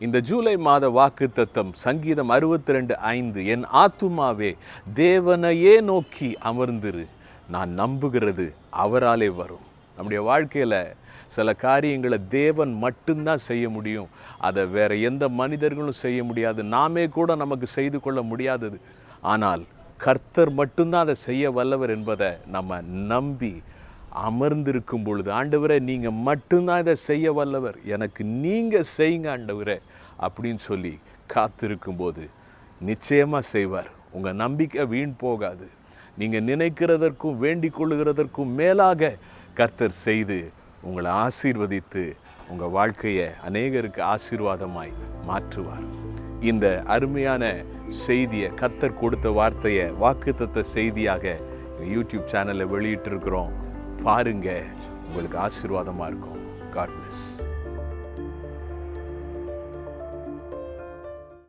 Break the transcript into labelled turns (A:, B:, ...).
A: இந்த ஜூலை மாத வாக்குத்தத்தம் சங்கீதம் 62:5, என் ஆத்துமாவே தேவனையே நோக்கி அமர்ந்திரு, நான் நம்புகிறது அவராலே வரும். நம்முடைய வாழ்க்கையில் சில காரியங்களை தேவன் மட்டும்தான் செய்ய முடியும். அதை வேற எந்த மனிதர்களும் செய்ய முடியாது. நாமே கூட நமக்கு செய்து கொள்ள முடியாதது. ஆனால் கர்த்தர் மட்டும்தான் அதை செய்ய வல்லவர் என்பதை நம்ம நம்பி அமர்ந்திருக்கும் பொழுது, ஆண்டவரே நீங்கள் மட்டும்தான் இதை செய்ய வல்லவர், எனக்கு நீங்கள் செய்யுங்க ஆண்டவரே அப்படின்னு சொல்லி காத்திருக்கும்போது நிச்சயமாக செய்வார். உங்கள் நம்பிக்கை வீண் போகாது. நீங்கள் நினைக்கிறதற்கும் வேண்டிக் கொள்ளுகிறதற்கும் மேலாக கர்த்தர் செய்து உங்களை ஆசீர்வதித்து உங்கள் வாழ்க்கையை அநேகருக்கு ஆசீர்வாதமாய் மாற்றுவார். இந்த அருமையான செய்தியை, கர்த்தர் கொடுத்த வார்த்தையை வாக்குத்தத்த செய்தியாக யூடியூப் சேனலில் வெளியிட்டிருக்கிறோம். பாருங்க, உங்களுக்கு ஆசீர்வாதமாக இருக்கும். God plus.